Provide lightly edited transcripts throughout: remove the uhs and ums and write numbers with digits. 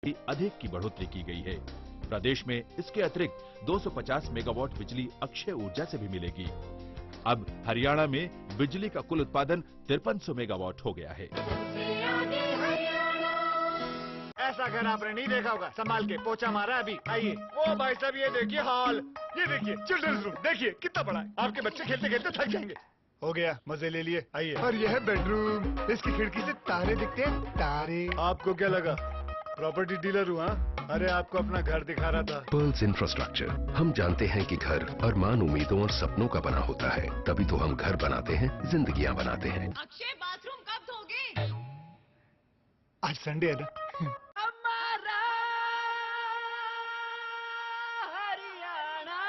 अधिक की बढ़ोतरी की गई है। प्रदेश में इसके अतिरिक्त 250 मेगावाट बिजली अक्षय ऊर्जा से भी मिलेगी। अब हरियाणा में बिजली का कुल उत्पादन 5300 मेगावाट हो गया है। ऐसा घर आपने नहीं देखा होगा, संभाल के पोछा मारा अभी। आइए, वो भाई साहब ये देखिए हॉल, ये देखिए चिल्ड्रंस रूम, देखिए कितना बड़ा है। आपके बच्चे खेलते खेलते थक जाएंगे। हो गया, मजे ले लिए। आइए। और यह है बेडरूम, इसकी खिड़की से तारे दिखते हैं, तारे। आपको क्या लगा प्रॉपर्टी डीलर हुआ? अरे आपको अपना घर दिखा रहा था। Pearls infrastructure. हम जानते हैं कि घर अरमान, उम्मीदों और सपनों का बना होता है, तभी तो हम घर बनाते हैं, जिंदगियां बनाते हैं। अक्षय बाथरूम कब धोगे? आज संडे है ना। हमारा हरियाणा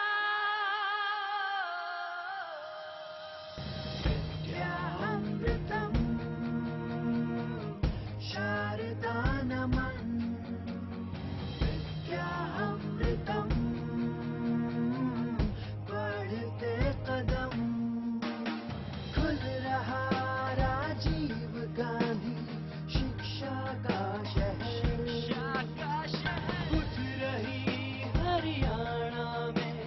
विद्यामृतम् शारदा नमन् विद्यामृतम् बढ़ते कदम खुल रहा राजीव गांधी शिक्षा का शहर उठ रही हरियाणा में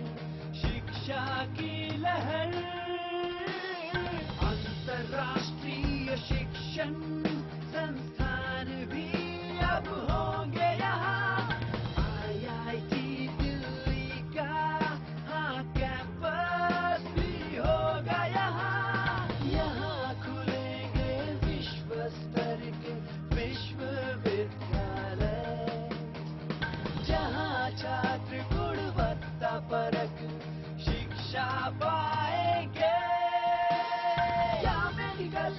शिक्षा की लहर अंतर्राष्ट्रीय शिक्षण संस्थान भी अब होंगे यहाँ IIT दिल्ली का हाँ कैंपस भी होगा यहाँ खुलेंगे विश्व स्तर के विश्वविद्यालय जहाँ छात्र गुणवत्ता परक शिक्षा पाएंगे। मेडिकल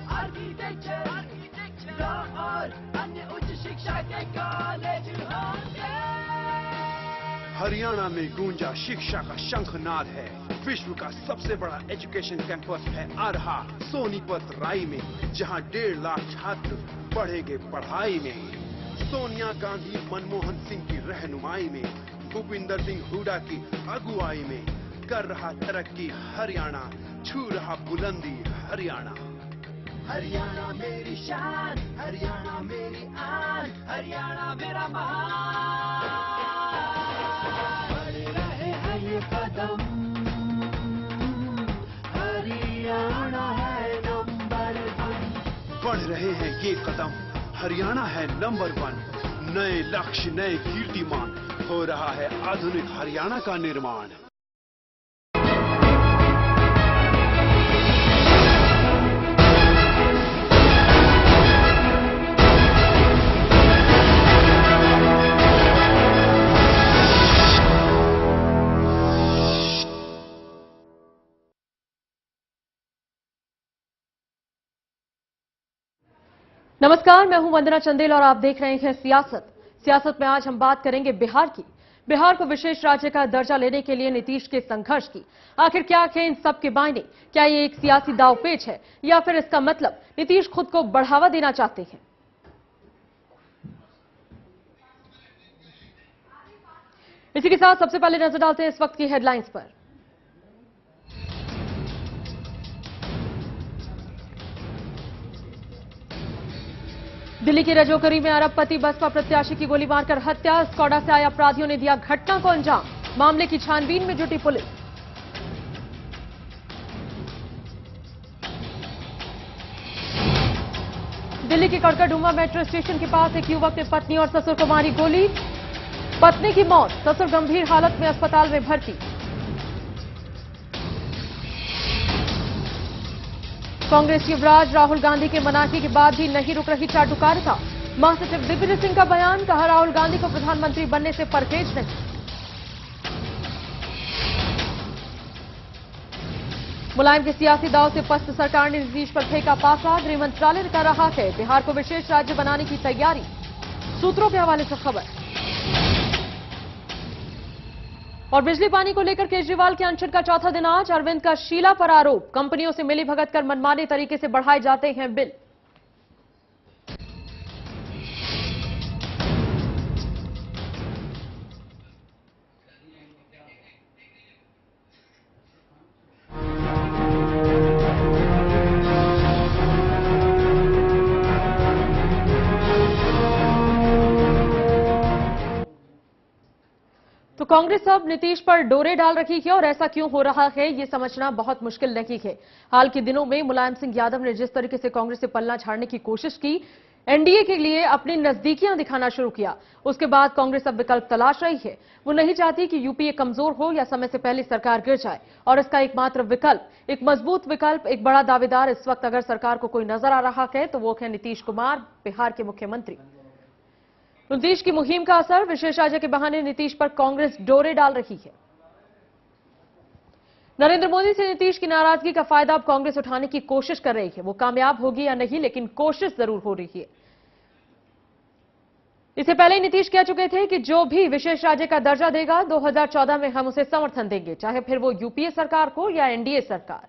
आर्किटेक्चर लॉ और अन्य उच्च शिक्षा के कॉलेज होंगे। हरियाणा में गूंजा शिक्षा का शंखनाद है। विश्व का सबसे बड़ा एजुकेशन कैंपस है आ रहा सोनीपत राई में, जहां 1.5 लाख छात्र पढ़ेंगे पढ़ाई में। सोनिया गांधी मनमोहन सिंह की रहनुमाई में, भूपिंदर सिंह हुड्डा की अगुवाई में कर रहा तरक्की हरियाणा, छू रहा बुलंदी हरियाणा। हरियाणा मेरी शान, हरियाणा मेरी आन, हरियाणा मेरा महान। बढ़ रहे हैं ये कदम, हरियाणा है नंबर 1। बढ़ रहे हैं ये कदम, हरियाणा है नंबर 1। नए लक्ष्य, नए कीर्तिमान, हो रहा है आधुनिक हरियाणा का निर्माण। नमस्कार, मैं हूं वंदना चंदेल और आप देख रहे हैं सियासत में आज हम बात करेंगे बिहार की। बिहार को विशेष राज्य का दर्जा लेने के लिए नीतीश के संघर्ष की। आखिर क्या है इन सब के मायने? क्या ये एक सियासी दांवपेच है या फिर इसका मतलब नीतीश खुद को बढ़ावा देना चाहते हैं? इसी के साथ सबसे पहले नजर डालते हैं इस वक्त की हेडलाइंस पर। दिल्ली की रजौकरी में अरबपति बसपा प्रत्याशी की गोली मारकर हत्या। स्कॉडा से आए अपराधियों ने दिया घटना को अंजाम। मामले की छानबीन में जुटी पुलिस। दिल्ली के कड़कड़डूमा मेट्रो स्टेशन के पास एक युवक ने पत्नी और ससुर को मारी गोली। पत्नी की मौत, ससुर गंभीर हालत में अस्पताल में भर्ती। कांग्रेस युवराज राहुल गांधी के मनाही के बाद भी नहीं रुक रही चाटुकारिता। महासचिव दिग्विजय सिंह का बयान, कहा राहुल गांधी को प्रधानमंत्री बनने से परहेज नहीं। मुलायम के सियासी दांव से पस्त सरकार ने नीतीश पर फेंका पासा। गृह मंत्रालय ने कर रहा है बिहार को विशेष राज्य बनाने की तैयारी। सूत्रों के हवाले से खबर। और बिजली पानी को लेकर केजरीवाल के अनशन का चौथा दिन आज। अरविंद का शीला पर आरोप, कंपनियों से मिलीभगत कर मनमाने तरीके से बढ़ाए जाते हैं बिल। तो कांग्रेस अब नीतीश पर डोरे डाल रही है और ऐसा क्यों हो रहा है ये समझना बहुत मुश्किल नहीं है। हाल के दिनों में मुलायम सिंह यादव ने जिस तरीके से कांग्रेस से पल्ला झाड़ने की कोशिश की, एनडीए के लिए अपनी नजदीकियां दिखाना शुरू किया, उसके बाद कांग्रेस अब विकल्प तलाश रही है। वो नहीं चाहती कि यूपीए कमजोर हो या समय से पहले सरकार गिर जाए और इसका एकमात्र विकल्प, एक मजबूत विकल्प, एक बड़ा दावेदार इस वक्त अगर सरकार को कोई नजर आ रहा है तो वो है नीतीश कुमार, बिहार के मुख्यमंत्री। नीतीश की मुहिम का असर, विशेष राज्य के बहाने नीतीश पर कांग्रेस डोरे डाल रही है। नरेंद्र मोदी से नीतीश की नाराजगी का फायदा अब कांग्रेस उठाने की कोशिश कर रही है। वो कामयाब होगी या नहीं, लेकिन कोशिश जरूर हो रही है। इससे पहले ही नीतीश कह चुके थे कि जो भी विशेष राज्य का दर्जा देगा 2014 में हम उसे समर्थन देंगे, चाहे फिर वो यूपीए सरकार को या एनडीए सरकार।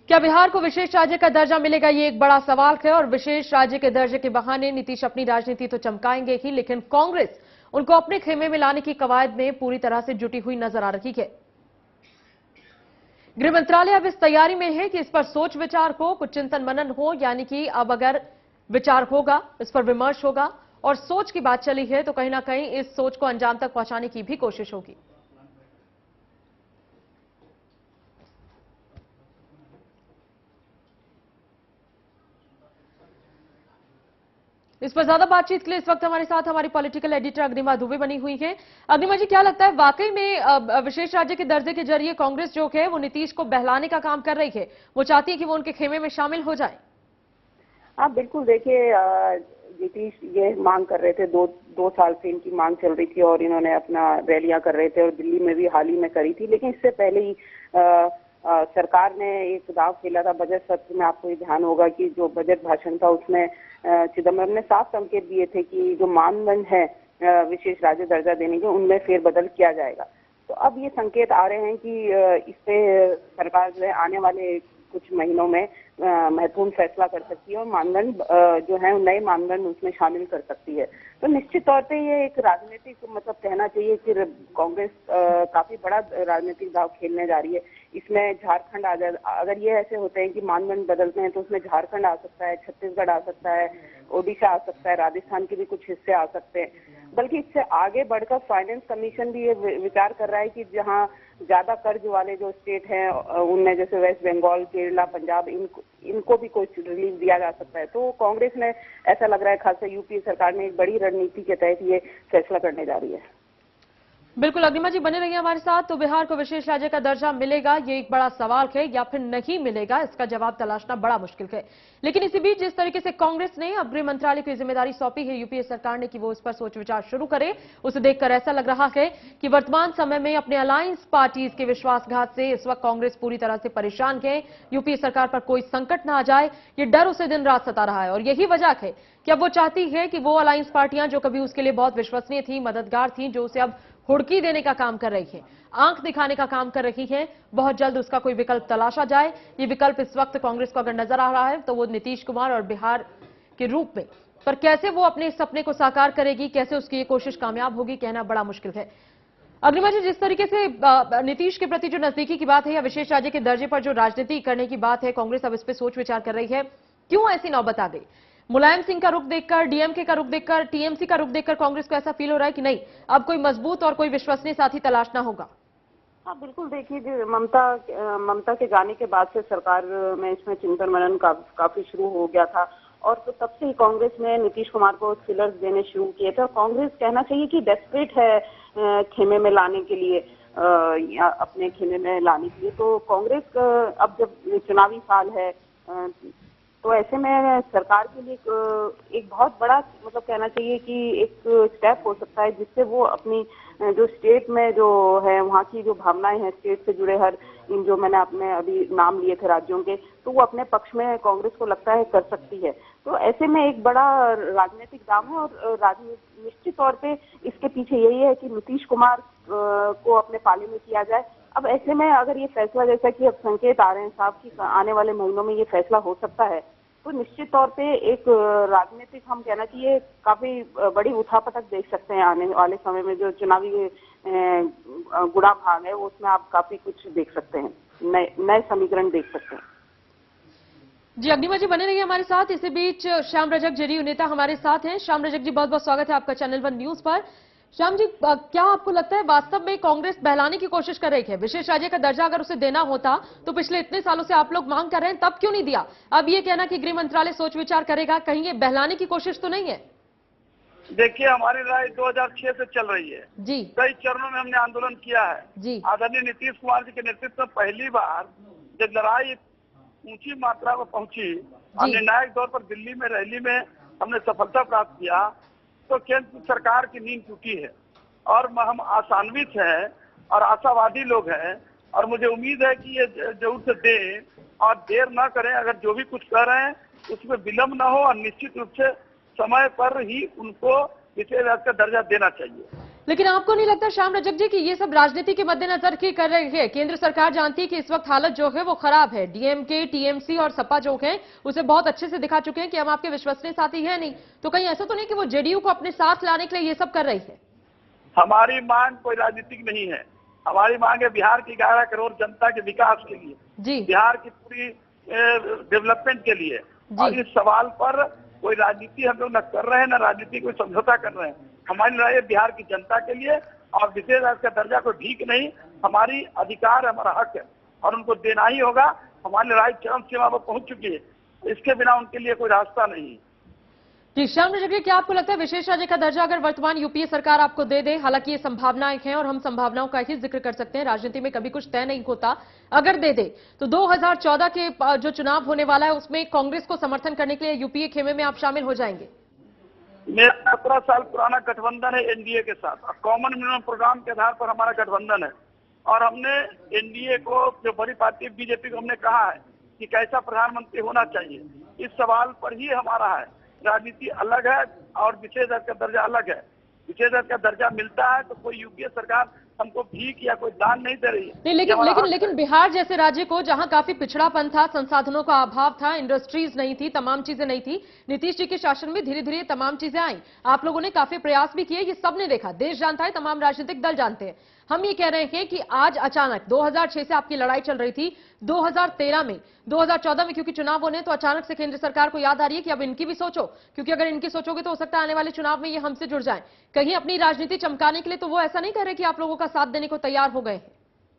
क्या बिहार को विशेष राज्य का दर्जा मिलेगा, ये एक बड़ा सवाल है और विशेष राज्य के दर्जे के बहाने नीतीश अपनी राजनीति तो चमकाएंगे ही, लेकिन कांग्रेस उनको अपने खेमे में लाने की कवायद में पूरी तरह से जुटी हुई नजर आ रही है। गृह मंत्रालय अब इस तैयारी में है कि इस पर सोच विचार हो, कुछ चिंतन मनन हो, यानी कि अब अगर विचार होगा, इस पर विमर्श होगा और सोच की बात चली है तो कहीं ना कहीं इस सोच को अंजाम तक पहुंचाने की भी कोशिश होगी। इस पर ज्यादा बातचीत के लिए इस वक्त हमारे साथ हमारी पॉलिटिकल एडिटर अग्निमा दुबे बनी हुई है। अग्निमा जी, क्या लगता है वाकई में विशेष राज्य के दर्जे के जरिए कांग्रेस जो है वो नीतीश को बहलाने का काम कर रही है, वो चाहती है कि वो उनके खेमे में शामिल हो जाए? हाँ बिल्कुल, देखिए नीतीश ये मांग कर रहे थे, दो साल से इनकी मांग चल रही थी और इन्होंने अपना रैलियां कर रहे थे और दिल्ली में भी हाल ही में करी थी। लेकिन इससे पहले ही सरकार ने एक दाव खेला था बजट सत्र में। आपको ये ध्यान होगा कि जो बजट भाषण था उसमें चिदम्बरम ने साफ संकेत दिए थे कि जो मानदंड है विशेष राज्य दर्जा देने के, उनमें फेरबदल किया जाएगा। तो अब ये संकेत आ रहे हैं कि इस पे सरकार जो है आने वाले कुछ महीनों में महत्वपूर्ण फैसला कर सकती है और मानदंड जो है नए मानदंड उसमें शामिल कर सकती है। तो निश्चित तौर पे ये एक राजनीतिक मतलब कहना चाहिए कि कांग्रेस काफी बड़ा राजनीतिक दाव खेलने जा रही है। इसमें झारखंड आ जाए, अगर ये ऐसे होते हैं कि मानदंड बदलते हैं तो उसमें झारखंड आ सकता है, छत्तीसगढ़ आ सकता है, ओडिशा आ सकता है, राजस्थान के भी कुछ हिस्से आ सकते हैं। बल्कि इससे आगे बढ़कर फाइनेंस कमीशन भी ये विचार कर रहा है कि जहां ज्यादा कर्ज वाले जो स्टेट हैं उनमें जैसे वेस्ट बंगाल, केरला, पंजाब, इनको भी कुछ रिलीफ दिया जा सकता है। तो कांग्रेस ने ऐसा लग रहा है खासकर यूपी सरकार ने एक बड़ी रणनीति के तहत ये फैसला करने जा रही है। बिल्कुल, अग्निमा जी बने रहिए हमारे साथ। तो बिहार को विशेष राज्य का दर्जा मिलेगा, ये एक बड़ा सवाल है, या फिर नहीं मिलेगा, इसका जवाब तलाशना बड़ा मुश्किल है। लेकिन इसी बीच जिस तरीके से कांग्रेस ने अब गृह मंत्रालय की जिम्मेदारी सौंपी है यूपीए सरकार ने कि वो इस पर सोच विचार शुरू करे, उसे देखकर ऐसा लग रहा है कि वर्तमान समय में अपने अलायंस पार्टीज के विश्वासघात से इस वक्त कांग्रेस पूरी तरह से परेशान है। यूपीए सरकार पर कोई संकट ना आ जाए, ये डर उसे दिन रात सता रहा है और यही वजह है कि अब वो चाहती है कि वो अलायंस पार्टियां जो कभी उसके लिए बहुत विश्वसनीय थी, मददगार थी, जो उसे अब हुड़की देने का काम कर रही है, आंख दिखाने का काम कर रही है, बहुत जल्द उसका कोई विकल्प तलाशा जाए। ये विकल्प इस वक्त कांग्रेस को अगर नजर आ रहा है तो वो नीतीश कुमार और बिहार के रूप में, पर कैसे वो अपने सपने को साकार करेगी, कैसे उसकी ये कोशिश कामयाब होगी, कहना बड़ा मुश्किल है। अग्निमा जी, जिस तरीके से नीतीश के प्रति जो नजदीकी की बात है या विशेष राज्य के दर्जे पर जो राजनीति करने की बात है, कांग्रेस अब इस पर सोच विचार कर रही है, क्यों ऐसी नौबत आ गई? मुलायम सिंह का रुख देखकर, डीएमके का रुख देखकर, टीएमसी का रुख देखकर कांग्रेस को ऐसा फील हो रहा है कि नहीं, अब कोई मजबूत और कोई विश्वसनीय साथी तलाशना होगा? हाँ बिल्कुल, देखिए ममता के जाने के बाद से सरकार में इसमें चिंतन मनन काफी शुरू हो गया था और तो तब से ही कांग्रेस ने नीतीश कुमार को फिलर्स देने शुरू किए थे। और कांग्रेस कहना चाहिए कि डेस्परेट है खेमे में लाने के लिए, अपने खेमे में लाने के लिए। तो कांग्रेस अब जब चुनावी साल है तो ऐसे में सरकार के लिए एक बहुत बड़ा मतलब कहना चाहिए कि एक स्टेप हो सकता है जिससे वो अपनी जो स्टेट में जो है वहाँ की जो भावनाएं हैं स्टेट से जुड़े हर इन जो मैंने अपने अभी नाम लिए थे राज्यों के, तो वो अपने पक्ष में कांग्रेस को लगता है कर सकती है। तो ऐसे में एक बड़ा राजनीतिक दाम है और निश्चित तौर पे इसके पीछे यही है कि नीतीश कुमार को अपने पाले में किया जाए। अब ऐसे में अगर ये फैसला, जैसा कि अब संकेत आ रहे हैं साहब कि आने वाले महीनों में ये फैसला हो सकता है, तो निश्चित तौर पे एक राजनीतिक हम कहना चाहिए काफी बड़ी उठापटक देख सकते हैं आने वाले समय में। जो चुनावी गुड़ा भाग है वो उसमें आप काफी कुछ देख सकते हैं, नए समीकरण देख सकते हैं। जी अग्निमा जी बने रहिए हमारे साथ। इसी बीच श्याम रजक जेडीयू नेता हमारे साथ हैं। श्याम रजक जी, बहुत बहुत स्वागत है आपका चैनल 1 न्यूज पर। श्याम जी, क्या आपको लगता है वास्तव में कांग्रेस बहलाने की कोशिश कर रही है? विशेष राज्य का दर्जा अगर उसे देना होता तो पिछले इतने सालों से आप लोग मांग कर रहे हैं, तब क्यों नहीं दिया? अब ये कहना कि गृह मंत्रालय सोच विचार करेगा, कहीं ये बहलाने की कोशिश तो नहीं है? देखिए, हमारी लड़ाई 2006 से चल रही है जी। कई चरणों में हमने आंदोलन किया है जी। आदरणीय नीतीश कुमार जी के नेतृत्व में पहली बार जब लड़ाई ऊंची मात्रा में पहुंची और निर्णायक तौर पर दिल्ली में रैली में हमने सफलता प्राप्त किया तो केंद्र सरकार की नींद टूटी है और हम आशान्वित हैं और आशावादी लोग हैं और मुझे उम्मीद है कि ये जरूर से दें और देर न करें। अगर जो भी कुछ कर रहे हैं उसमें विलंब न हो और निश्चित रूप से समय पर ही उनको विशेष राज्य का दर्जा देना चाहिए। लेकिन आपको नहीं लगता श्याम रजक जी कि ये सब राजनीति के मद्देनजर की कर रहे हैं? केंद्र सरकार जानती है कि इस वक्त हालत जो है वो खराब है। डीएमके, टीएमसी और सपा जो है उसे बहुत अच्छे से दिखा चुके हैं कि हम आपके विश्वसनीय साथी है नहीं, तो कहीं ऐसा तो नहीं कि वो जेडीयू को अपने साथ लाने के लिए ये सब कर रही है? हमारी मांग कोई राजनीतिक नहीं है। हमारी मांग है बिहार की 11 करोड़ जनता के विकास के लिए जी, बिहार की पूरी डेवलपमेंट के लिए। और इस सवाल पर कोई राजनीति हम लोग न कर रहे हैं न राजनीति कोई समझौता कर रहे हैं। हमारी लड़ाई है बिहार की जनता के लिए और विशेष राज्य का दर्जा कोई भीख नहीं, हमारी अधिकार है, हमारा हक है और उनको देना ही होगा। हमारी लड़ाई चरम सीमा पर पहुंच चुकी है, इसके बिना उनके लिए कोई रास्ता नहीं। जी श्याम रजक जी, क्या आपको लगता है विशेष राज्य का दर्जा अगर वर्तमान यूपीए सरकार आपको दे दे, हालांकि ये संभावनाएं हैं और हम संभावनाओं का ही जिक्र कर सकते हैं, राजनीति में कभी कुछ तय नहीं होता, अगर दे दे तो 2014 के जो चुनाव होने वाला है उसमें कांग्रेस को समर्थन करने के लिए यूपीए खेमे में आप शामिल हो जाएंगे? मेरा 17 साल पुराना गठबंधन है एनडीए के साथ और कॉमन मिनिमम प्रोग्राम के आधार पर हमारा गठबंधन है और हमने एनडीए को, जो बड़ी पार्टी बीजेपी को, हमने कहा है कि कैसा प्रधानमंत्री होना चाहिए। इस सवाल पर ही हमारा है। राजनीति अलग है और विशेष राज्य का दर्जा अलग है। विशेष राज्य का दर्जा मिलता है तो कोई यूपीए सरकार हमको भीख या कोई दान नहीं दे रही है। नहीं, लेकिन बिहार जैसे राज्य को जहां काफी पिछड़ापन था, संसाधनों का अभाव था, इंडस्ट्रीज नहीं थी, तमाम चीजें नहीं थी, नीतीश जी के शासन में धीरे धीरे तमाम चीजें आई। आप लोगों ने काफी प्रयास भी किए, ये सबने देखा, देश जानता है, तमाम राजनीतिक दल जानते हैं। हम ये कह रहे हैं कि आज अचानक 2006 से आपकी लड़ाई चल रही थी, 2013 में, 2014 में क्योंकि चुनाव होने तो अचानक से केंद्र सरकार को याद आ रही है कि अब इनकी भी सोचो, क्योंकि अगर इनकी सोचोगे तो हो सकता है आने वाले चुनाव में ये हमसे जुड़ जाएं। कहीं अपनी राजनीति चमकाने के लिए तो वो ऐसा नहीं कर रहे कि आप लोगों का साथ देने को तैयार हो गए हैं?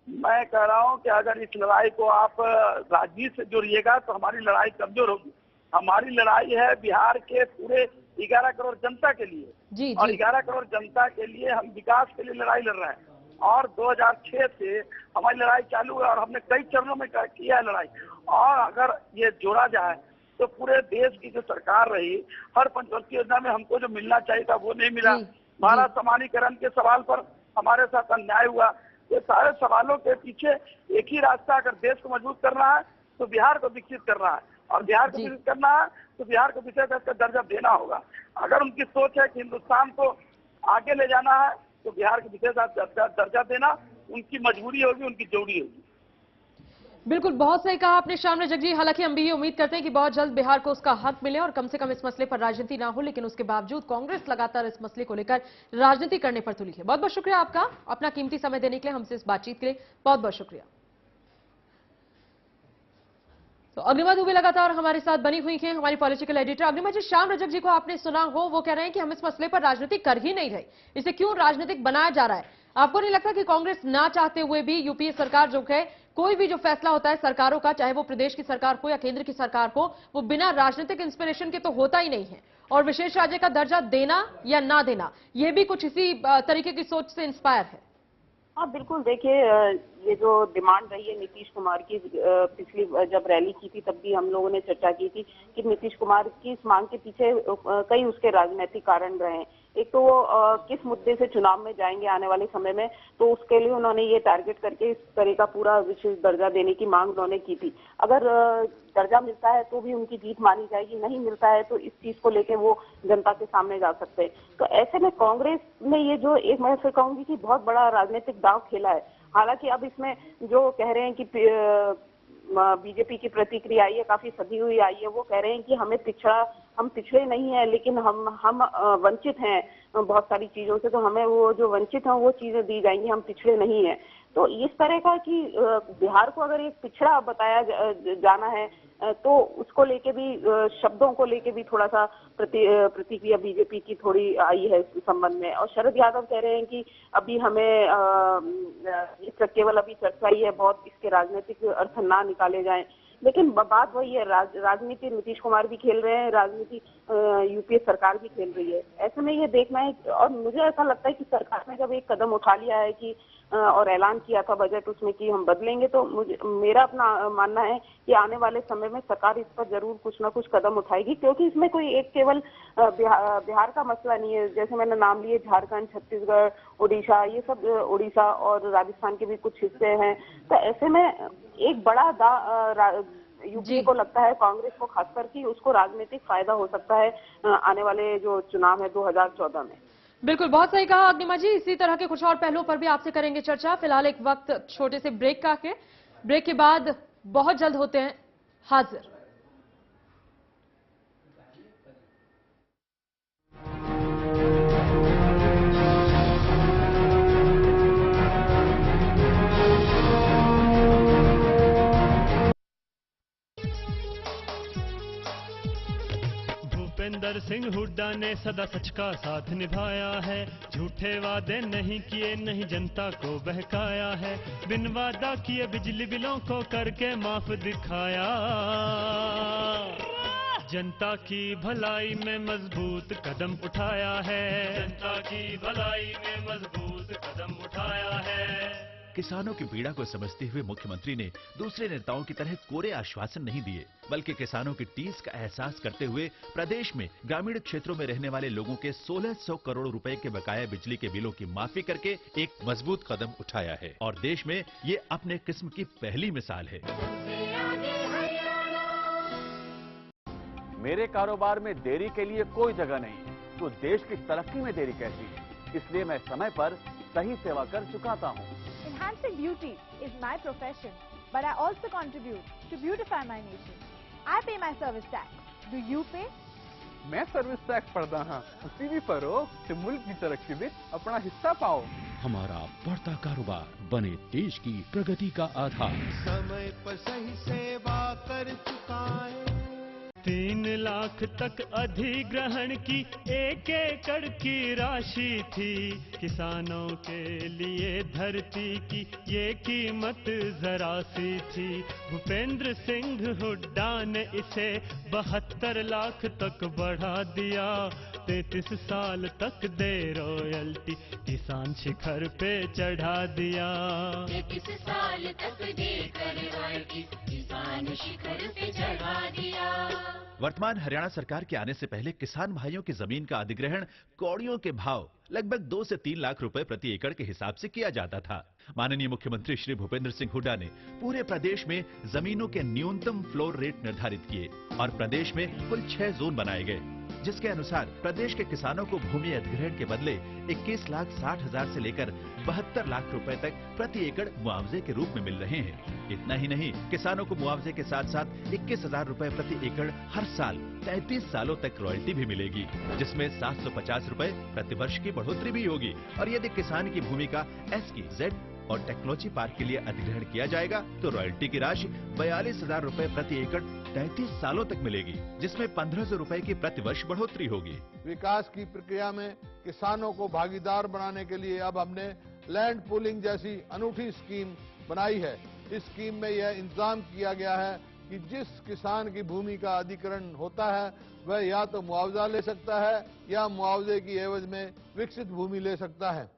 मैं कह रहा हूं कि अगर इस लड़ाई को आप राजनीति से जोड़िएगा तो हमारी लड़ाई कमजोर होगी। हमारी लड़ाई है बिहार के पूरे 11 करोड़ जनता के लिए जी, और 11 करोड़ जनता के लिए हम विकास के लिए लड़ाई लड़ रहे हैं और 2006 से हमारी लड़ाई चालू है और हमने कई चरणों में किया है लड़ाई। और अगर ये जोड़ा जाए तो पूरे देश की जो सरकार रही, हर पंचवर्षीय योजना में हमको जो मिलना चाहिए था वो नहीं मिला। भारत समानीकरण के सवाल पर हमारे साथ अन्याय हुआ। ये सारे सवालों के पीछे एक ही रास्ता, अगर देश को मजबूत करना है तो बिहार को विकसित करना है और बिहार को विकसित करना है तो बिहार को विशेष का दर्जा देना होगा। अगर उनकी सोच है कि हिंदुस्तान को आगे ले जाना है तो बिहार को विशेष दर्जा देना उनकी मजबूरी होगी, उनकी जरूरी होगी। बिल्कुल, बहुत सही कहा आपने श्याम रजक जी। हालांकि हम भी ये उम्मीद करते हैं कि बहुत जल्द बिहार को उसका हक मिले और कम से कम इस मसले पर राजनीति ना हो, लेकिन उसके बावजूद कांग्रेस लगातार इस मसले को लेकर राजनीति करने पर तुली है। बहुत बहुत शुक्रिया आपका, अपना कीमती समय देने के लिए, हमसे इस बातचीत के लिए बहुत बहुत शुक्रिया। तो अग्निमा दुबे लगातार हमारे साथ बनी हुई हैं, हमारी पॉलिटिकल एडिटर। अग्निमा जी, श्याम रजक जी को आपने सुना हो, वो कह रहे हैं कि हम इस मसले पर राजनीति कर ही नहीं रहे, इसे क्यों राजनीतिक बनाया जा रहा है? आपको नहीं लगता कि कांग्रेस ना चाहते हुए भी यूपीए सरकार जो है, कोई भी जो फैसला होता है सरकारों का, चाहे वो प्रदेश की सरकार हो या केंद्र की सरकार हो, वो बिना राजनीतिक इंस्पिरेशन के तो होता ही नहीं है। और विशेष राज्य का दर्जा देना या ना देना, ये भी कुछ इसी तरीके की सोच से इंस्पायर है। हाँ बिल्कुल, देखिए ये जो डिमांड रही है नीतीश कुमार की, पिछली जब रैली की थी तब भी हम लोगों ने चर्चा की थी कि नीतीश कुमार की इस मांग के पीछे कई उसके राजनीतिक कारण रहे हैं। एक तो वो किस मुद्दे से चुनाव में जाएंगे आने वाले समय में, तो उसके लिए उन्होंने ये टारगेट करके इस तरह का पूरा विशेष दर्जा देने की मांग उन्होंने की थी। अगर दर्जा मिलता है तो भी उनकी जीत मानी जाएगी, नहीं मिलता है तो इस चीज को लेके वो जनता के सामने जा सकते हैं। तो ऐसे में कांग्रेस ने ये जो एक, मैं फिर कहूंगी कि बहुत बड़ा राजनीतिक दांव खेला है। हालांकि अब इसमें जो कह रहे हैं कि बीजेपी की प्रतिक्रिया आई है, काफी सधी हुई आई है, वो कह रहे हैं कि हम पिछड़े नहीं हैं, लेकिन हम वंचित हैं बहुत सारी चीजों से, तो हमें वो जो वंचित हैं वो चीजें दी जाएंगी, हम पिछड़े नहीं हैं। तो इस तरह का कि बिहार को अगर एक पिछड़ा बताया जाना है तो उसको लेके भी शब्दों को लेके भी थोड़ा सा प्रतिक्रिया बीजेपी की थोड़ी आई है इस संबंध में। और शरद यादव कह रहे हैं कि अभी हमें केवल अभी चर्चा ही है, बहुत इसके राजनीतिक अर्थ ना निकाले जाएं। लेकिन बात वही है, राजनीति नीतीश कुमार भी खेल रहे हैं, राजनीति यूपीए सरकार भी खेल रही है। ऐसे में ये देखना है, और मुझे ऐसा लगता है कि सरकार ने जब एक कदम उठा लिया है कि और ऐलान किया था बजट उसमें कि हम बदलेंगे, तो मेरा अपना मानना है कि आने वाले समय में सरकार इस पर जरूर कुछ ना कुछ कदम उठाएगी, क्योंकि इसमें कोई एक केवल बिहार का मसला नहीं है। जैसे मैंने नाम लिए झारखंड, छत्तीसगढ़, उड़ीसा, ये सब उड़ीसा और राजस्थान के भी कुछ हिस्से हैं। तो ऐसे में एक बड़ा यूपीए को लगता है, कांग्रेस को खासकर, कि उसको राजनीतिक फायदा हो सकता है आने वाले जो चुनाव है 2014 में। बिल्कुल, बहुत सही कहा अग्निमा जी। इसी तरह के कुछ और पहलुओं पर भी आपसे करेंगे चर्चा। फिलहाल एक वक्त छोटे से ब्रेक का है, ब्रेक के बाद बहुत जल्द होते हैं हाजिर। भूपेंद्र सिंह हुड्डा ने सदा सच का साथ निभाया है, झूठे वादे नहीं किए, नहीं जनता को बहकाया है, बिन वादा किए बिजली बिलों को करके माफ दिखाया, जनता की भलाई में मजबूत कदम उठाया है, जनता की भलाई में मजबूत कदम उठाया है। किसानों की पीड़ा को समझते हुए मुख्यमंत्री ने दूसरे नेताओं की तरह कोरे आश्वासन नहीं दिए, बल्कि किसानों की टीस का एहसास करते हुए प्रदेश में ग्रामीण क्षेत्रों में रहने वाले लोगों के 1600 करोड़ रुपए के बकाया बिजली के बिलों की माफी करके एक मजबूत कदम उठाया है। और देश में ये अपने किस्म की पहली मिसाल है। मेरे कारोबार में देरी के लिए कोई जगह नहीं, तो देश की तरक्की में देरी कैसी है? इसलिए मैं समय पर सही सेवा कर चुकाता हूँ। Enhancing beauty is my profession, but I also contribute to beautify my nation. I pay my service tax. Do you pay? मैं सर्विस टैक्स भरदा हां, तुसी भी भरो ते मुल्क की तरक्की में अपना हिस्सा पाओ। हमारा बढ़ता कारोबार बने देश की प्रगति का आधार। समय पर सही सेवा कर चुकाए। 3 लाख तक अधिग्रहण की 1 एकड़ की राशि थी, किसानों के लिए धरती की ये कीमत जरा सी थी, भूपेंद्र सिंह हुड्डा ने इसे 72 लाख तक बढ़ा दिया, 33 साल तक दे रॉयल्टी, किसान शिखर पे चढ़ा दिया, 33 साल तक देकर रॉयल्टी, किसान शिखर पे चढ़ा दिया। वर्तमान हरियाणा सरकार के आने से पहले किसान भाइयों की जमीन का अधिग्रहण कौड़ियों के भाव लगभग 2 से 3 लाख रुपए प्रति एकड़ के हिसाब से किया जाता था। माननीय मुख्यमंत्री श्री भूपेंद्र सिंह हुड्डा ने पूरे प्रदेश में जमीनों के न्यूनतम फ्लोर रेट निर्धारित किए और प्रदेश में कुल 6 जोन बनाए गए, जिसके अनुसार प्रदेश के किसानों को भूमि अधिग्रहण के बदले 21,60,000 से लेकर 72 लाख रुपए तक प्रति एकड़ मुआवजे के रूप में मिल रहे हैं। इतना ही नहीं, किसानों को मुआवजे के साथ साथ 21,000 रुपए प्रति एकड़ हर साल 33 सालों तक रॉयल्टी भी मिलेगी, जिसमें 750 रुपए प्रति वर्ष की बढ़ोतरी भी होगी। और यदि किसान की भूमि का SEZ और टेक्नोलॉजी पार्क के लिए अधिग्रहण किया जाएगा तो रॉयल्टी की राशि 42,000 रुपए प्रति एकड़ 33 सालों तक मिलेगी, जिसमें 1,500 रुपए की प्रति वर्ष बढ़ोतरी होगी। विकास की प्रक्रिया में किसानों को भागीदार बनाने के लिए अब हमने लैंड पूलिंग जैसी अनूठी स्कीम बनाई है। इस स्कीम में यह इंतजाम किया गया है कि जिस किसान की भूमि का अधिग्रहण होता है वह या तो मुआवजा ले सकता है या मुआवजे की एवज में विकसित भूमि ले सकता है।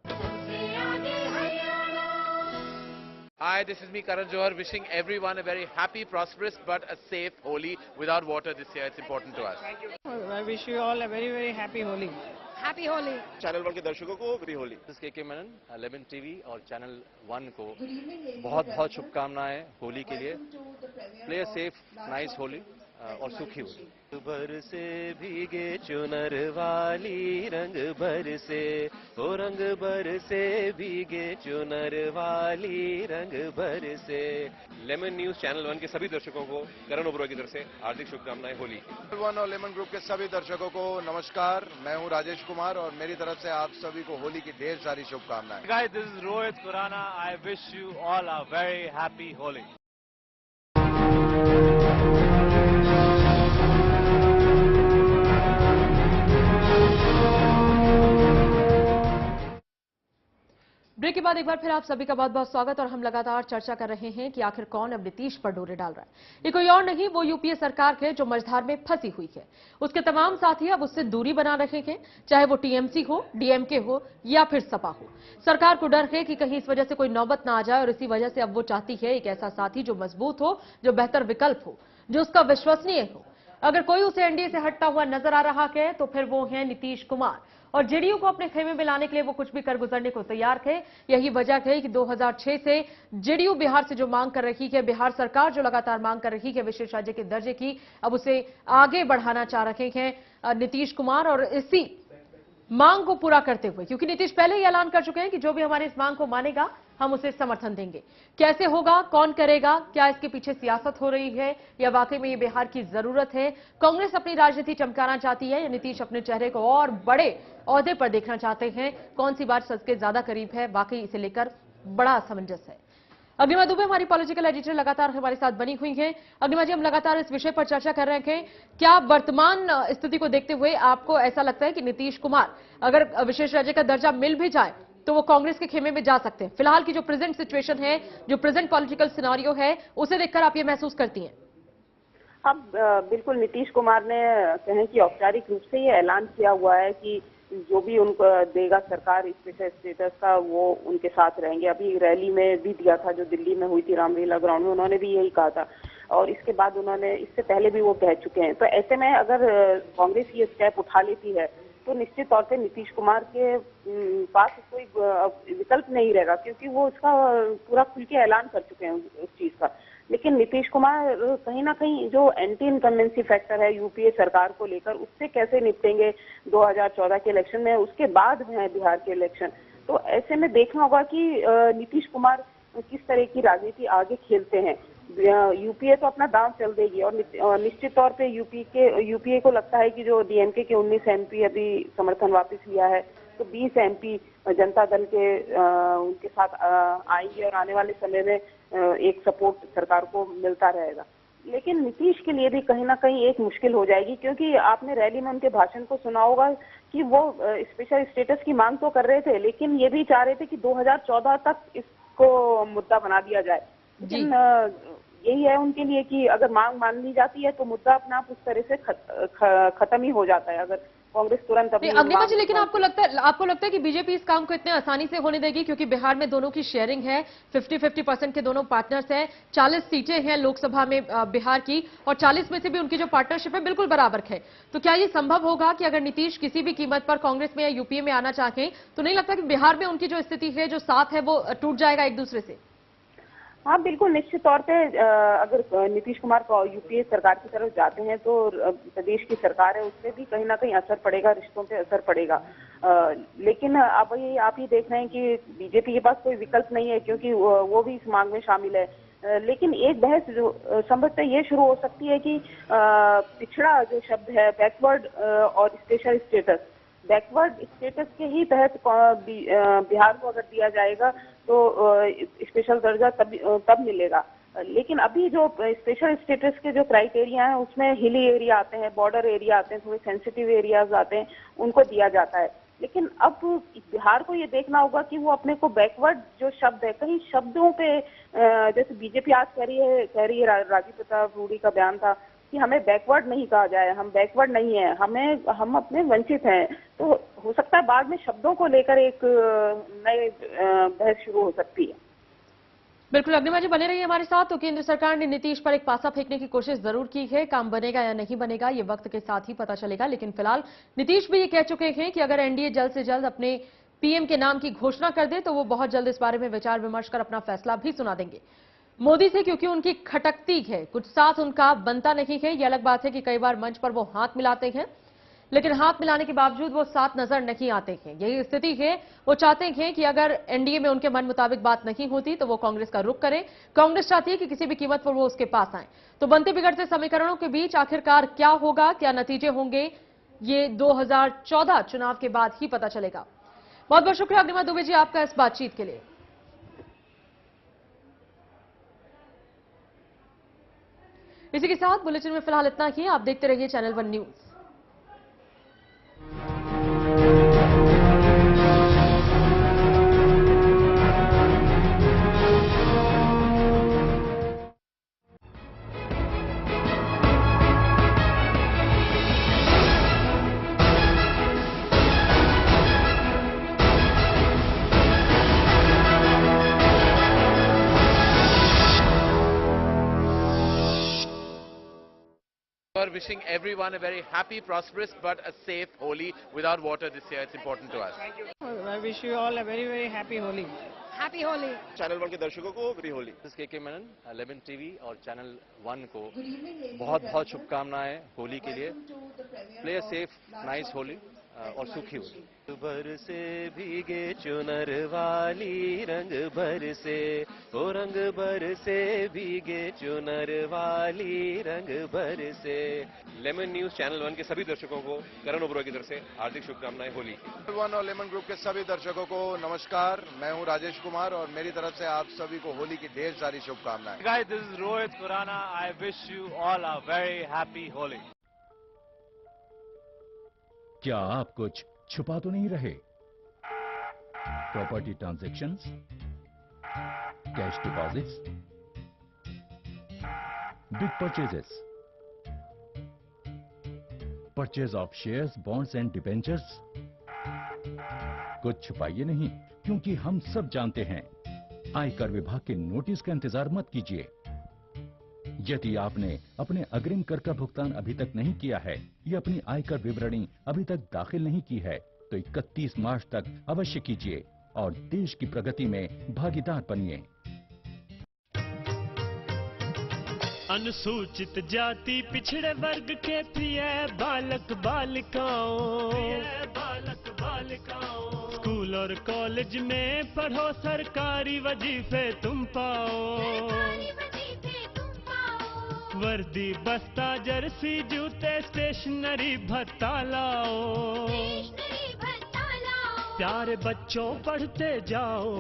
Hi, this is me Karan Johar, wishing everyone a very happy, prosperous but a safe Holi without water this year. It's important to us. Thank you. I wish you all a very, very happy Holi. Happy Holi. Channel 1 के दर्शकों को very Holi. KK Menon, lemon TV और channel 1 को बहुत बहुत शुभकामनाएं होली के लिए। Play a safe, nice Holi और सुखी होली। भर से भीगे चुनर वाली रंग भर से, ओ रंग भर से भीगे चुनर वाली रंग भर से। लेमन न्यूज चैनल 1 के सभी दर्शकों को करण ओबरॉय की तरफ से हार्दिक शुभकामनाएं होली। 1 और लेमन ग्रुप के सभी दर्शकों को नमस्कार, मैं हूं राजेश कुमार और मेरी तरफ से आप सभी को होली की ढेर सारी शुभकामनाएं। Guys, this is Rohit Khurana. I wish you all a very happy Holi. Break के बाद एक बार फिर आप सभी का बहुत बहुत स्वागत। और हम लगातार चर्चा कर रहे हैं कि आखिर कौन अब नीतीश पर डोरे डाल रहा है। ये कोई और नहीं, वो यूपीए सरकार है जो मझधार में फंसी हुई है। उसके तमाम साथी अब उससे दूरी बना रहे हैं, चाहे वो टीएमसी हो, डीएमके हो या फिर सपा हो। सरकार को डर है कि कहीं इस वजह से कोई नौबत ना आ जाए और इसी वजह से अब वो चाहती है एक ऐसा साथी जो मजबूत हो, जो बेहतर विकल्प हो, जो उसका विश्वसनीय हो। अगर कोई उसे एनडीए से हटता हुआ नजर आ रहा है तो फिर वो है नीतीश कुमार। और जेडीयू को अपने खेमे में लाने के लिए वो कुछ भी कर गुजरने को तैयार थे। यही वजह है कि 2006 से जेडीयू बिहार से जो मांग कर रही है, बिहार सरकार जो लगातार मांग कर रही है विशेष राज्य के दर्जे की, अब उसे आगे बढ़ाना चाह रहे हैं नीतीश कुमार। और इसी मांग को पूरा करते हुए, क्योंकि नीतीश पहले ही ऐलान कर चुके हैं कि जो भी हमारी इस मांग को मानेगा हम उसे समर्थन देंगे। कैसे होगा, कौन करेगा, क्या इसके पीछे सियासत हो रही है या वाकई में ये बिहार की जरूरत है? कांग्रेस अपनी राजनीति चमकाना चाहती है या नीतीश अपने चेहरे को और बड़े ओहदे पर देखना चाहते हैं? कौन सी बात सच के ज्यादा करीब है? वाकई इसे लेकर बड़ा असमंजस है। अग्निमा दुबे हमारी पॉलिटिकल एडिटर लगातार हमारे साथ बनी हुई हैं। अग्निमा जी, हम लगातार इस विषय पर चर्चा कर रहे हैं। क्या वर्तमान स्थिति को देखते हुए आपको ऐसा लगता है कि नीतीश कुमार अगर विशेष राज्य का दर्जा मिल भी जाए तो वो कांग्रेस के खेमे में जा सकते हैं? फिलहाल की जो प्रेजेंट सिचुएशन है, जो प्रेजेंट पॉलिटिकल सिनेरियो है, उसे देखकर आप ये महसूस करती हैं? अब बिल्कुल नीतीश कुमार ने कहें कि औपचारिक रूप से ये ऐलान किया हुआ है कि जो भी उनको देगा सरकार स्पेशल स्टेटस का, वो उनके साथ रहेंगे। अभी रैली में भी दिया था जो दिल्ली में हुई थी रामलीला ग्राउंड में, उन्होंने भी यही कहा था। और इसके बाद उन्होंने, इससे पहले भी वो कह चुके हैं। तो ऐसे में अगर कांग्रेस ये स्टेप उठा लेती है तो निश्चित तौर पे नीतीश कुमार के पास कोई विकल्प नहीं रहेगा, क्योंकि वो उसका पूरा खुल के ऐलान कर चुके हैं उस चीज का। लेकिन नीतीश कुमार कहीं ना कहीं जो एंटी इनकम्बेंसी फैक्टर है यूपीए सरकार को लेकर, उससे कैसे निपटेंगे 2014 के इलेक्शन में, उसके बाद है बिहार के इलेक्शन। तो ऐसे में देखना होगा कि नीतीश कुमार किस तरह की राजनीति आगे खेलते हैं। यूपीए तो अपना दांव चल देगी और निश्चित तौर पे यूपीए को लगता है कि जो डीएमके के 19 एमपी अभी समर्थन वापस लिया है, तो 20 एमपी जनता दल के उनके साथ आएंगे और आने वाले समय में एक सपोर्ट सरकार को मिलता रहेगा। लेकिन नीतीश के लिए भी कहीं ना कहीं एक मुश्किल हो जाएगी, क्योंकि आपने रैली में उनके भाषण को सुना होगा कि वो स्पेशल स्टेटस की मांग तो कर रहे थे, लेकिन ये भी चाह रहे थे कि 2014 तक इसको मुद्दा बना दिया जाए। लेकिन यही है उनके लिए कि अगर मांग मान ली जाती है तो मुद्दा अपना आप उस तरह से खत्म ही हो जाता है, अगर कांग्रेस तुरंत अपनी अग्निमा जी। लेकिन आपको लगता है कि बीजेपी इस काम को इतने आसानी से होने देगी? क्योंकि बिहार में दोनों की शेयरिंग है, 50-50% के दोनों पार्टनर्स हैं, 40 सीटें हैं लोकसभा में बिहार की, और 40 में से भी उनकी जो पार्टनरशिप है बिल्कुल बराबर है। तो क्या ये संभव होगा कि अगर नीतीश किसी भी कीमत पर कांग्रेस में या यूपीए में आना चाहें, तो नहीं लगता कि बिहार में उनकी जो स्थिति है, जो साथ है, वो टूट जाएगा एक दूसरे से? हाँ बिल्कुल, निश्चित तौर पे अगर नीतीश कुमार यूपीए सरकार की तरफ जाते हैं तो प्रदेश की सरकार है उससे भी कहीं ना कहीं असर पड़ेगा, रिश्तों पे असर पड़ेगा। लेकिन अब ये आप ही देख रहे हैं कि बीजेपी के पास कोई विकल्प नहीं है, क्योंकि वो भी इस मांग में शामिल है। लेकिन एक बहस जो संभवतः ये शुरू हो सकती है कि पिछड़ा जो शब्द है, बैकवर्ड और स्पेशल स्टेटस, बैकवर्ड स्टेटस के ही तहत बिहार को अगर दिया जाएगा तो स्पेशल दर्जा तब मिलेगा। लेकिन अभी जो स्पेशल स्टेटस के जो क्राइटेरिया हैं उसमें हिली एरिया आते हैं, बॉर्डर एरिया आते हैं, थोड़े सेंसिटिव एरियाज आते हैं, उनको दिया जाता है। लेकिन अब बिहार को ये देखना होगा कि वो अपने को बैकवर्ड जो शब्द है, कहीं शब्दों पे जैसे बीजेपी आज कह रही है राजीव प्रताप रूडी का बयान था कि हमें बैकवर्ड नहीं कहा जाए, हम बैकवर्ड नहीं है, हम अपने वंचित हैं। तो हो सकता है बाद में शब्दों को लेकर एक नई बहस शुरू हो सकती है। बिल्कुल अग्निमा जी, बने रहिए हमारे साथ। तो केंद्र सरकार ने नीतीश पर एक पासा फेंकने की कोशिश जरूर की है, काम बनेगा या नहीं बनेगा ये वक्त के साथ ही पता चलेगा। लेकिन फिलहाल नीतीश भी ये कह चुके हैं कि अगर एनडीए जल्द से जल्द अपने पीएम के नाम की घोषणा कर दे तो वो बहुत जल्द इस बारे में विचार विमर्श कर अपना फैसला भी सुना देंगे मोदी से, क्योंकि उनकी खटकती है, कुछ साथ उनका बनता नहीं है। ये अलग बात है कि कई बार मंच पर वो हाथ मिलाते हैं, लेकिन हाथ मिलाने के बावजूद वो साथ नजर नहीं आते हैं। यही स्थिति है। वो चाहते हैं कि अगर एनडीए में उनके मन मुताबिक बात नहीं होती तो वो कांग्रेस का रुख करें। कांग्रेस चाहती है कि किसी भी कीमत पर वो उसके पास आए। तो बनते बिगड़ते समीकरणों के बीच आखिरकार क्या होगा, क्या नतीजे होंगे, ये 2014 चुनाव के बाद ही पता चलेगा। बहुत बहुत शुक्रिया अग्निमा दुबे जी आपका इस बातचीत के लिए। इसी के साथ बुलेटिन में फिलहाल इतना ही। आप देखते रहिए channel 1 news. wishing everyone a very happy, prosperous, but a safe Holi. Without water this year, it's important to us. I wish you all a very, very happy Holi. Happy Holi. Channel 1 के दर्शकों को very Holi. के Menon, 11 TV और channel 1 को बहुत बहुत शुभकामनाएं होली के लिए। प्ले सेफ, नाइस होली और सुखी होली। बरसे भीगे चुनर वाली रंग बरसे, ओ रंग बरसे भीगे चुनर वाली रंग बरसे। लेमन न्यूज चैनल 1 के सभी दर्शकों को करण ओबरॉय की तरफ से हार्दिक शुभकामनाएं होली की। चैनल 1 और लेमन ग्रुप के सभी दर्शकों को नमस्कार। मैं हूं राजेश कुमार और मेरी तरफ से आप सभी को होली की ढेर सारी शुभकामनाएं। Guys, this is Rohit Kurana. I wish you all a very happy Holi. क्या आप कुछ छुपा तो नहीं रहे? Property transactions, cash deposits, big purchases, purchase of shares, bonds and debentures. कुछ छुपाइए नहीं, क्योंकि हम सब जानते हैं। आयकर विभाग के नोटिस का इंतजार मत कीजिए। यदि आपने अपने अग्रिम कर का भुगतान अभी तक नहीं किया है या अपनी आयकर विवरणी अभी तक दाखिल नहीं की है, तो 31 मार्च तक अवश्य कीजिए और देश की प्रगति में भागीदार बनिए। अनुसूचित जाति पिछड़े वर्ग के प्रिय बालक बालिकाओं, स्कूल और कॉलेज में पढ़ो, सरकारी वजीफे तुम पाओ। वर्दी, बस्ता, जर्सी, जूते, स्टेशनरी भत्ता लाओ। प्यारे बच्चों पढ़ते जाओ,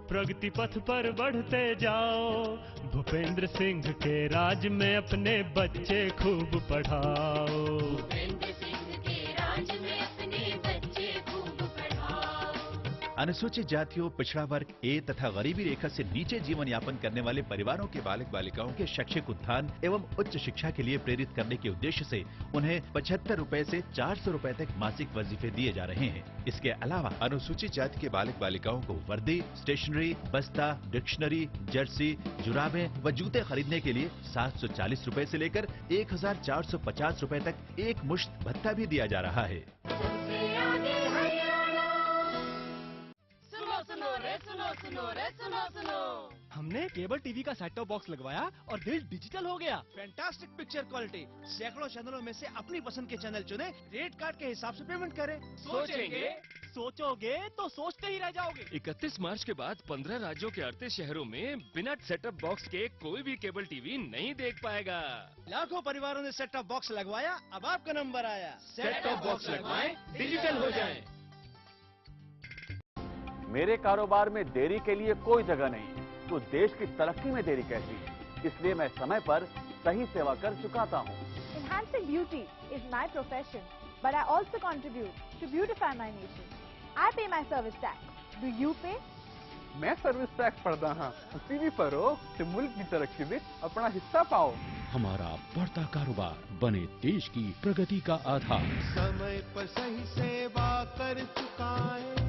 प्रगति पथ पर बढ़ते जाओ। भूपेंद्र सिंह के राज में अपने बच्चे खूब पढ़ाओ। भूपेंद्र सिंह के राज में अपने बच्चे खूब पढ़ाओ। अनुसूचित जातियों, पिछड़ा वर्ग ए तथा गरीबी रेखा से नीचे जीवन यापन करने वाले परिवारों के बालक बालिकाओं के शैक्षिक उत्थान एवं उच्च शिक्षा के लिए प्रेरित करने के उद्देश्य से उन्हें 75 रुपए से 400 रुपए तक मासिक वजीफे दिए जा रहे हैं। इसके अलावा अनुसूचित जाति के बालक बालिकाओं को वर्दी, स्टेशनरी, बस्ता, डिक्शनरी, जर्सी, जुराबें व जूते खरीदने के लिए 740 रुपए से लेकर 1450 रुपए तक एक मुश्त भत्ता भी दिया जा रहा है। हमने केबल टीवी का सेट टॉप बॉक्स लगवाया और दिल डिजिटल हो गया। Fantastic picture quality. सैकड़ों चैनलों में से अपनी पसंद के चैनल चुने, रेट कार्ड के हिसाब से पेमेंट करें। सोचोगे तो सोचते ही रह जाओगे। 31 मार्च के बाद 15 राज्यों के 38 शहरों में बिना सेटअप बॉक्स के कोई भी केबल टीवी नहीं देख पाएगा। लाखों परिवारों ने सेट टॉप बॉक्स लगवाया, अब आपका नंबर आया। सेट टॉप बॉक्स लगवाएं, डिजिटल हो जाएं। मेरे कारोबार में देरी के लिए कोई जगह नहीं, तो देश की तरक्की में देरी कैसी? इसलिए मैं समय पर सही सेवा कर चुकाता हूँ। Enhancing beauty is my profession, but I also contribute to beautify my nation. I pay my service tax. Do you pay? मैं सर्विस टैक्स भरदा हाँ। टीवी फरोख्त ते मुल्क की तरक्की में अपना हिस्सा पाओ। हमारा बढ़ता कारोबार बने देश की प्रगति का आधार। समय पर सही सेवा कर चुकाए।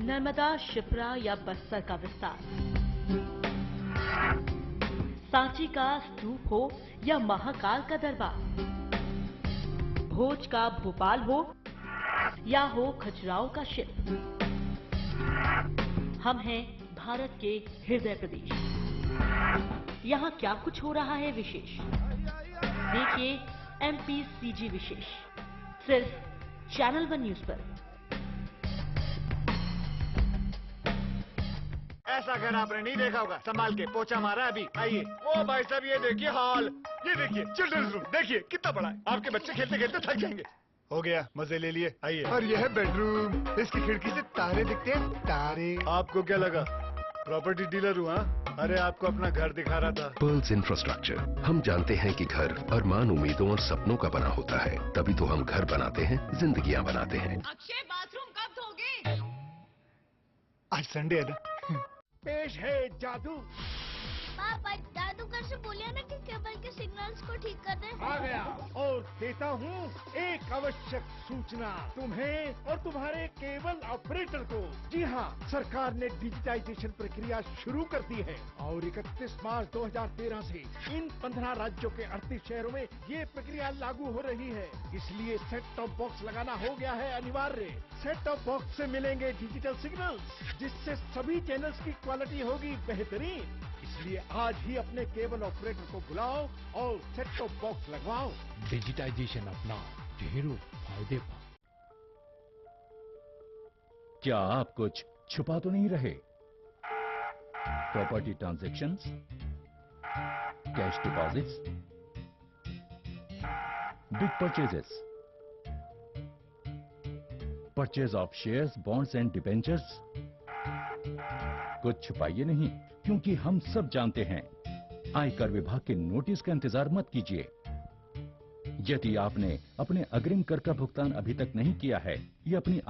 नर्मदा, शिप्रा या बस्तर का विस्तार, सांची का स्तूप हो या महाकाल का दरबार, भोज का भोपाल हो या हो खजुराहो का शिल्प, हम हैं भारत के हृदय प्रदेश। यहाँ क्या कुछ हो रहा है विशेष? देखिए MPCG विशेष, सिर्फ चैनल 1 न्यूज पर। ऐसा घर आपने नहीं देखा होगा। संभाल के पोछा मारा अभी। आइए। ओ भाई साहब, ये देखिए हॉल, ये देखिए चिल्ड्रंस रूम, देखिए कितना बड़ा है। आपके बच्चे खेलते खेलते थक जाएंगे। हो गया, मजे ले लिए। आइए। और यह है बेडरूम, इसकी खिड़की से तारे दिखते हैं। तारे। आपको क्या लगा प्रॉपर्टी डीलर हूँ? अरे आपको अपना घर दिखा रहा था। Pearls infrastructure. हम जानते हैं कि घर अरमान, उम्मीदों और सपनों का बना होता है, तभी तो हम घर बनाते हैं, जिंदगियां बनाते हैं। अक्षय, बाथरूम कब धोगे? आज संडे है ना। पेश है जादू। पापा, जादूगर से बोलिए ना कि केबल के सिग्नल्स को ठीक कर दे। आ गया और देता हूँ एक आवश्यक सूचना तुम्हें और तुम्हारे केबल ऑपरेटर को। जी हाँ, सरकार ने डिजिटाइजेशन प्रक्रिया शुरू कर दी है और 31 मार्च 2013 से इन 15 राज्यों के 38 शहरों में ये प्रक्रिया लागू हो रही है। इसलिए सेट टॉप बॉक्स लगाना हो गया है अनिवार्य। सेट टॉप बॉक्स से मिलेंगे डिजिटल सिग्नल्स, जिससे सभी चैनल्स की क्वालिटी होगी बेहतरीन। इसलिए आज ही अपने केबल ऑपरेटर को बुलाओ और सेट टॉप बॉक्स लगवाओ। डिजिटाइजेशन अपनाओ, ढेरों फायदे पाओ। क्या आप कुछ छुपा तो नहीं रहे? Property transactions, cash deposits, big purchases, purchase of shares, bonds and debentures. कुछ छुपाइए नहीं, क्योंकि हम सब जानते हैं। आयकर विभाग के नोटिस का इंतजार मत कीजिए। यदि आपने अपने अग्रिम कर का भुगतान अभी तक नहीं किया है या अपनी